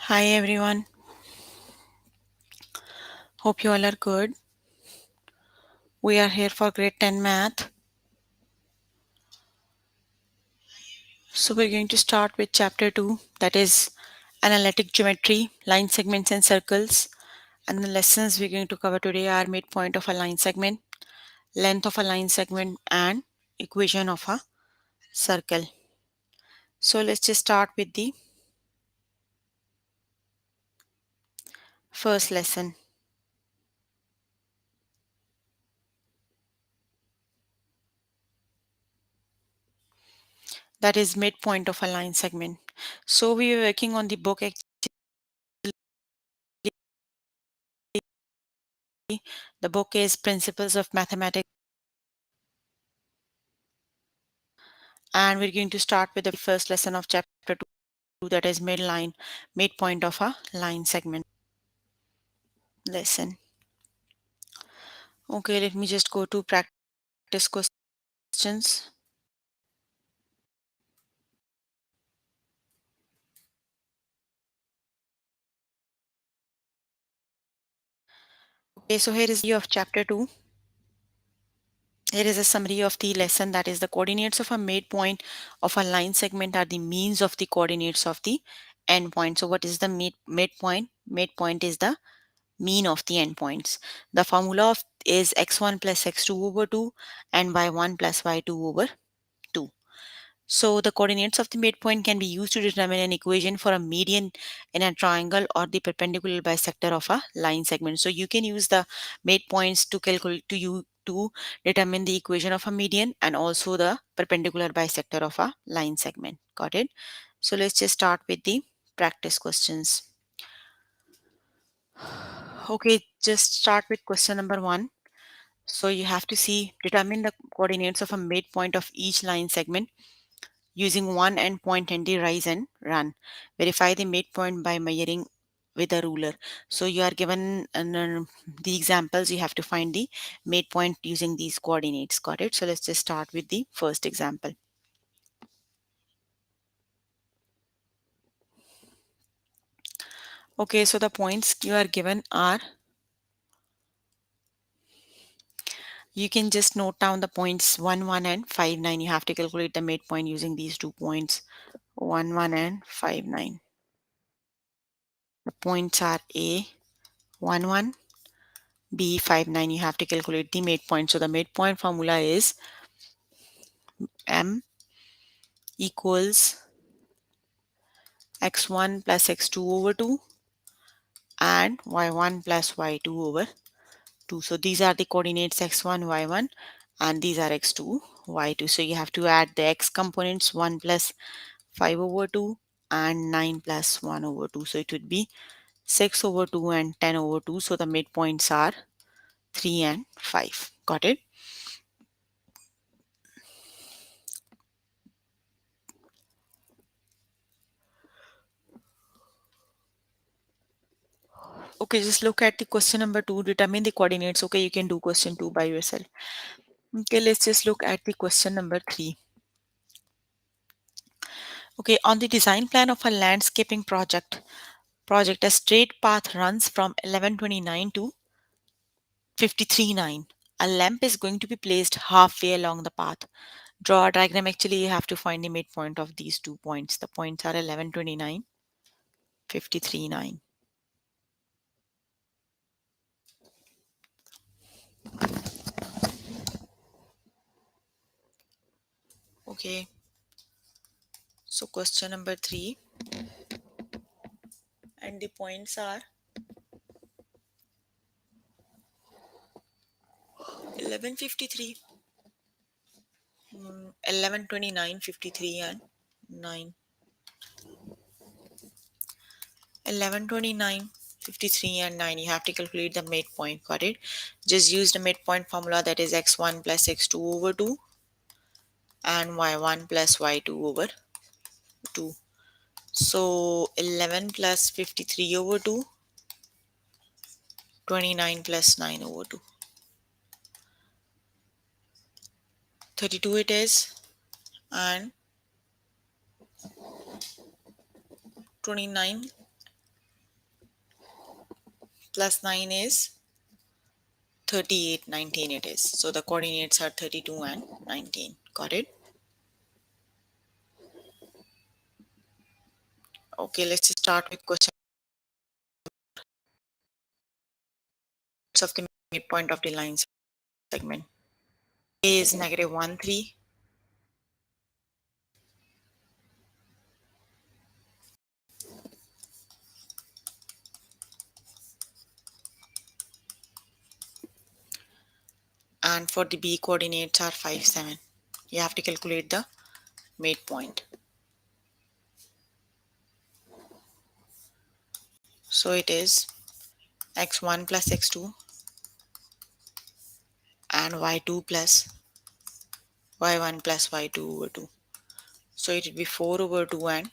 Hi everyone. Hope you all are good. We are here for grade 10 math. So we're going to start with chapter 2, that is analytic geometry, line segments and circles. And the lessons we're going to cover today are midpoint of a line segment, length of a line segment, and equation of a circle. So let's just start with the first lesson. That is midpoint of a line segment. So we were working on the book. Actually, the book is Principles of Mathematics, and we're going to start with the first lesson of chapter 2, that is midline, midpoint of a line segment lesson. Okay, let me just go to practice questions. Okay, so here is the of chapter 2. Here is a summary of the lesson, that is the coordinates of a midpoint of a line segment are the means of the coordinates of the endpoint. So what is the midpoint? Midpoint is the mean of the endpoints. The formula of is x1 plus x2 over 2 and y1 plus y2 over 2. So the coordinates of the midpoint can be used to determine an equation for a median in a triangle or the perpendicular bisector of a line segment. So you can use the midpoints to calculate to determine the equation of a median and also the perpendicular bisector of a line segment. Got it? So let's just start with the practice questions. Okay, just start with question number 1. So you have to see determine the coordinates of a midpoint of each line segment using one endpoint and the rise and run. Verify the midpoint by measuring with a ruler. So you are given the examples. You have to find the midpoint using these coordinates. Got it? So let's just start with the first example. Okay, so the points you are given are, you can just note down the points 1, 1 and 5, 9. You have to calculate the midpoint using these 2 points, 1, 1 and 5, 9. The points are A, 1, 1, B, 5, 9. You have to calculate the midpoint. So the midpoint formula is M equals x1 plus x2 over 2 and y1 plus y2 over 2. So these are the coordinates x1, y1, and these are x2, y2. So you have to add the x components, 1 plus 5 over 2 and 9 plus 1 over 2. So it would be 6 over 2 and 10 over 2. So the midpoints are 3 and 5. Got it? Okay, just look at the question number 2. Determine the coordinates. Okay, you can do question 2 by yourself. Okay, let's just look at the question number 3. Okay, on the design plan of a landscaping project, a straight path runs from 1129 to 539. A lamp is going to be placed halfway along the path. Draw a diagram. Actually, you have to find the midpoint of these 2 points. The points are 1129, 539. Okay, so question number 3, and the points are 1153, 1129, 53, and 9. 1129, 53, and 9. You have to calculate the midpoint. Got it? Just use the midpoint formula, that is x1 plus x2 over 2 and y1 plus y2 over 2. So 11 plus 53 over 2, 29 plus 9 over 2. 32 it is, and 29 plus 9 is 38, 19 it is. So the coordinates are 32 and 19. Got it? Okay, let's start with question of the midpoint of the line segment. A is negative 1, 3. And for the B coordinates are 5, 7. You have to calculate the midpoint. So it is x1 plus x2 and y2 plus y1 plus y2 over 2. So it will be 4 over 2 and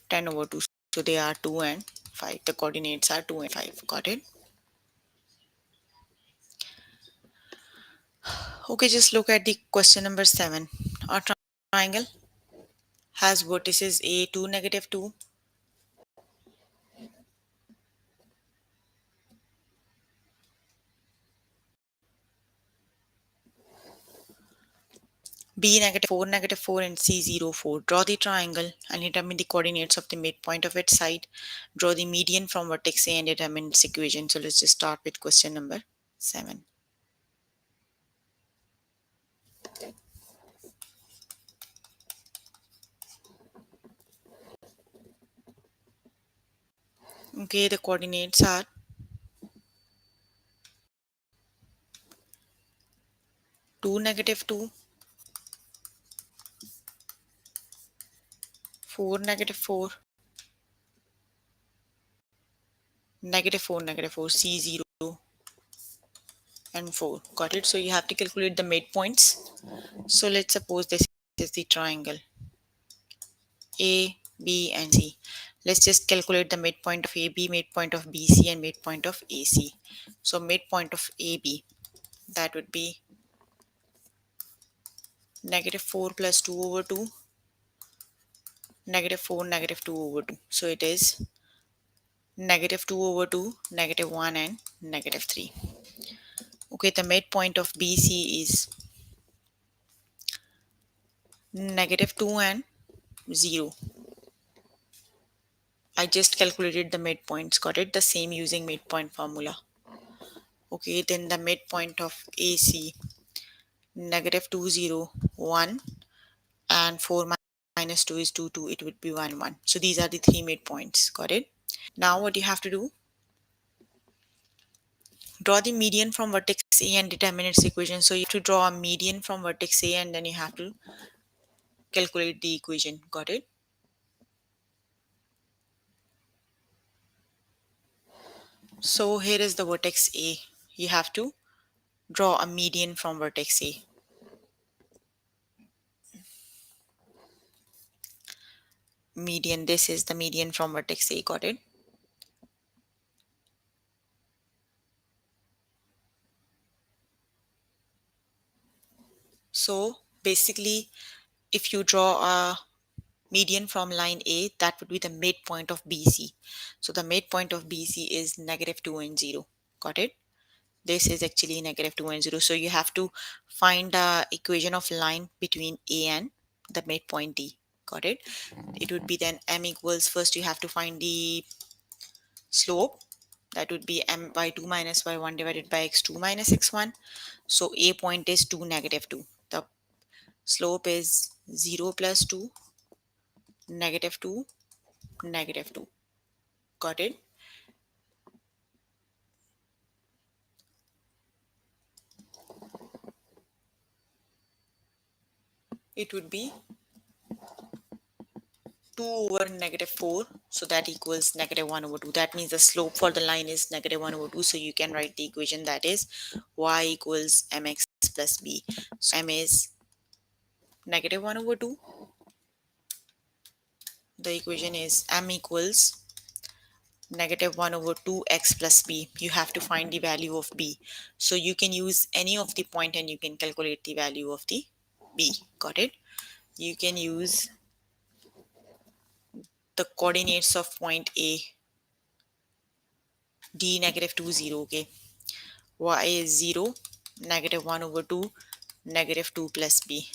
10 over 2. So they are 2 and 5. The coordinates are 2 and 5. Got it? Okay, just look at the question number 7. A triangle has vertices A 2, negative 2, B negative 4, and C 0, 4. Draw the triangle and determine the coordinates of the midpoint of its side. Draw the median from vertex A and determine its equation. So let's just start with question number 7. Okay, the coordinates are 2, negative 2, 4, negative 4, negative 4, C 0, and 4. Got it? So you have to calculate the midpoints. So let's suppose this is the triangle A, B, and C. Let's just calculate the midpoint of AB, midpoint of BC, and midpoint of AC. So midpoint of AB, that would be negative 4 plus 2 over 2, negative 4, negative 2 over 2. So it is negative 2 over 2, negative 1, and negative 3. Okay, the midpoint of BC is negative 2 and 0. I just calculated the midpoints, got it? The same using midpoint formula. Okay, then the midpoint of AC, negative 2, 0, 1, and 4 minus 2 is 2, 2. It would be 1, 1. So these are the three midpoints, got it? Now what you have to do, draw the median from vertex A and determine its equation. So you have to draw a median from vertex A and then you have to calculate the equation, got it? So here is the vertex A. You have to draw a median from vertex A. Median, this is the median from vertex A, got it? So basically, if you draw a median from line A, that would be the midpoint of BC. So the midpoint of BC is negative 2 and 0. Got it? This is actually negative 2 and 0. So you have to find the equation of line between A and the midpoint D. Got it? It would be then m equals, first you have to find the slope. That would be m by 2 minus y1 divided by x2 minus x1. So A point is 2, negative 2. The slope is 0 plus 2, negative 2, negative 2. Got it? It would be 2 over negative 4. So that equals negative 1 over 2. That means the slope for the line is negative 1 over 2. So you can write the equation, that is y equals mx plus b. So m is negative 1 over 2. The equation is m equals negative 1 over 2x plus b. You have to find the value of b. So you can use any of the point and you can calculate the value of the b. Got it? You can use the coordinates of point A d negative 2 0. Okay, y is 0, negative 1 over 2, negative 2 plus b.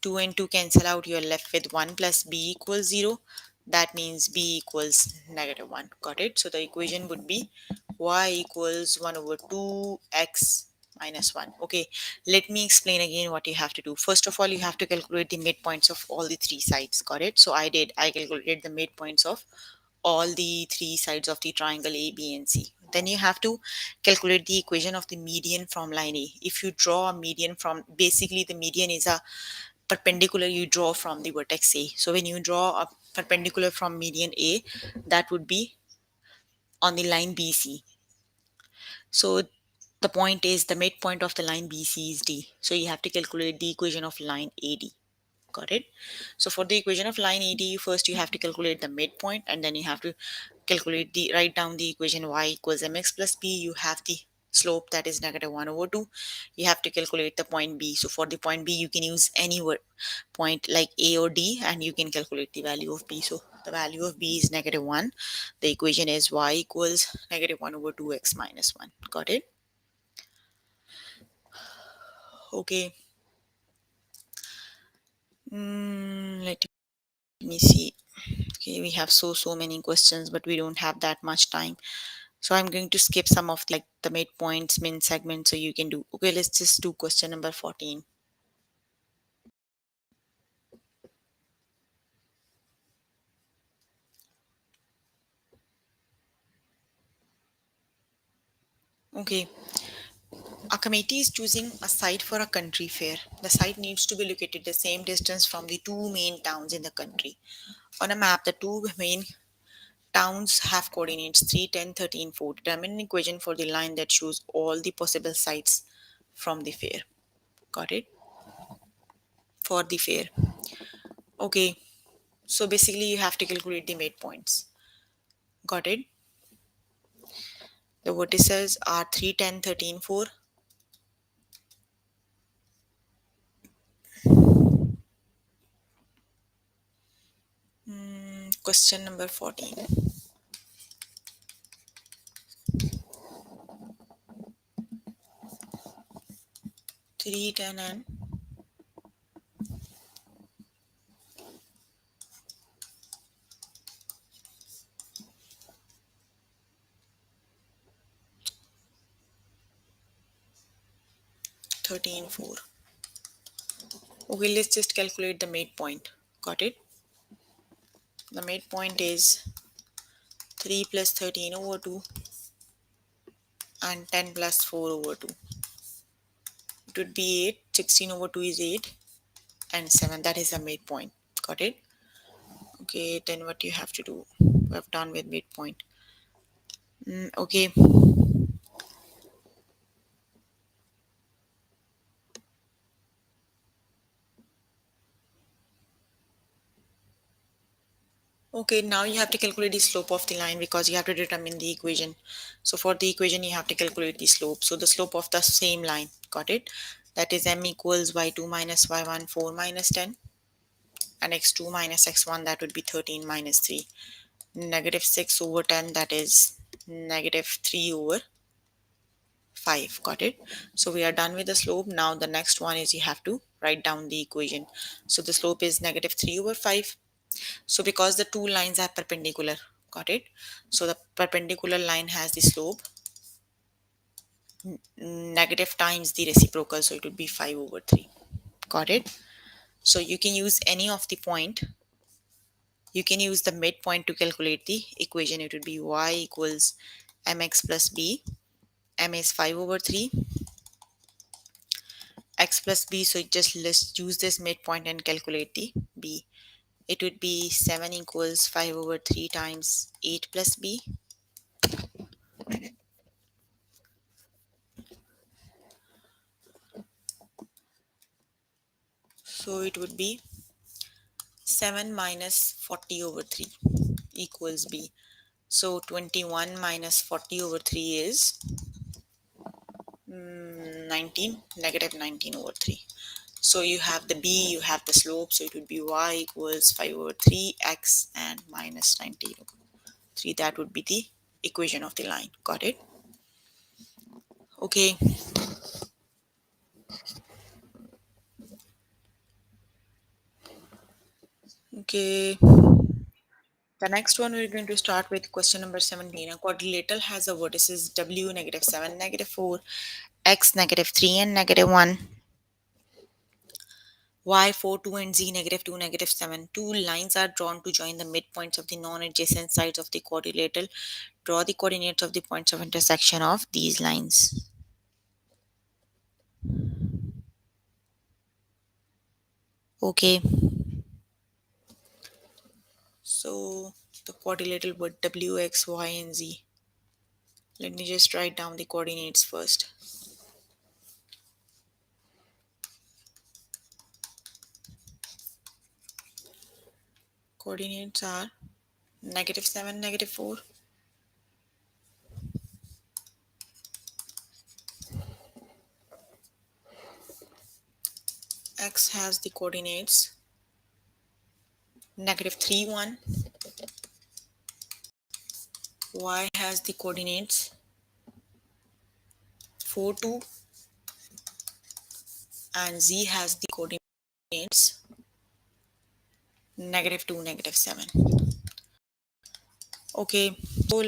2 and 2 cancel out, you're left with 1 plus b equals 0. That means b equals negative 1. Got it? So the equation would be y equals 1 over 2x minus 1. Okay, let me explain again what you have to do. First of all, you have to calculate the midpoints of all the three sides. Got it? So I calculated the midpoints of all the three sides of the triangle A, B, and C. Then you have to calculate the equation of the median from line A. If you draw a median from, basically the median is a perpendicular you draw from the vertex A. So when you draw a perpendicular from median A, that would be on the line BC. So the point is the midpoint of the line BC is D. So you have to calculate the equation of line AD. Got it? So for the equation of line AD, first you have to calculate the midpoint, and then you have to write down the equation y equals mx plus b. You have the slope, that is negative 1 over 2. You have to calculate the point B. So for the point B, you can use any point like A or D, and you can calculate the value of B. So the value of B is negative 1. The equation is y equals negative 1 over 2x minus 1. Got it? Okay. Let me see. Okay, we have so many questions, but we don't have that much time. So I'm going to skip some of like the midpoints, min segments, so you can do. Okay, let's just do question number 14. Okay, a committee is choosing a site for a country fair. The site needs to be located the same distance from the two main towns in the country. On a map, the two main towns have coordinates 3, 10, 13, 4. Determine an equation for the line that shows all the possible sites from the fair. Got it? For the fair. Okay, so basically you have to calculate the midpoints. Got it? The vertices are 3, 10, 13, 4. Question number 14. 3, 10, and 13, 4. Okay, let's just calculate the midpoint. Got it? The midpoint is 3 plus 13 over 2 and 10 plus 4 over 2. It would be 8. 16 over 2 is 8 and 7. That is the midpoint. Got it? Okay, then what you have to do? We have done with midpoint. Okay. Okay, now you have to calculate the slope of the line because you have to determine the equation. So for the equation, you have to calculate the slope. So the slope of the same line, got it? That is m equals y2 minus y1, 4 minus 10, and x2 minus x1, that would be 13 minus 3. Negative 6 over 10, that is negative 3 over 5. Got it? So we are done with the slope. Now the next one is you have to write down the equation. So the slope is negative 3 over 5. So because the two lines are perpendicular, got it? So the perpendicular line has the slope negative times the reciprocal, so it would be 5 over 3. Got it? So you can use any of the point. You can use the midpoint to calculate the equation. It would be y equals mx plus b. M is 5 over 3. X plus b, so just let's use this midpoint and calculate the b. It would be 7 equals 5 over 3 times 8 plus b. So it would be 7 minus 40 over 3 equals b. So 21 minus 40 over 3 is 19, negative 19 over 3. So you have the b, you have the slope, so it would be y equals 5 over 3 x and minus 19 over 3. That would be the equation of the line. Got it? Okay. Okay. The next one we're going to start with question number 17. A quadrilateral has a vertices w negative 7, negative 4, x negative 3, and negative 1. Y 4, 2, and z negative 2, negative 7. Two lines are drawn to join the midpoints of the non-adjacent sides of the quadrilateral. Draw the coordinates of the points of intersection of these lines. Okay, so the quadrilateral with w, x, y, and z. Let me just write down the coordinates first. Coordinates are negative 7, negative 4. X has the coordinates negative 3, 1. Y has the coordinates 4, 2. And z has the coordinates negative 2, negative 7. Okay, so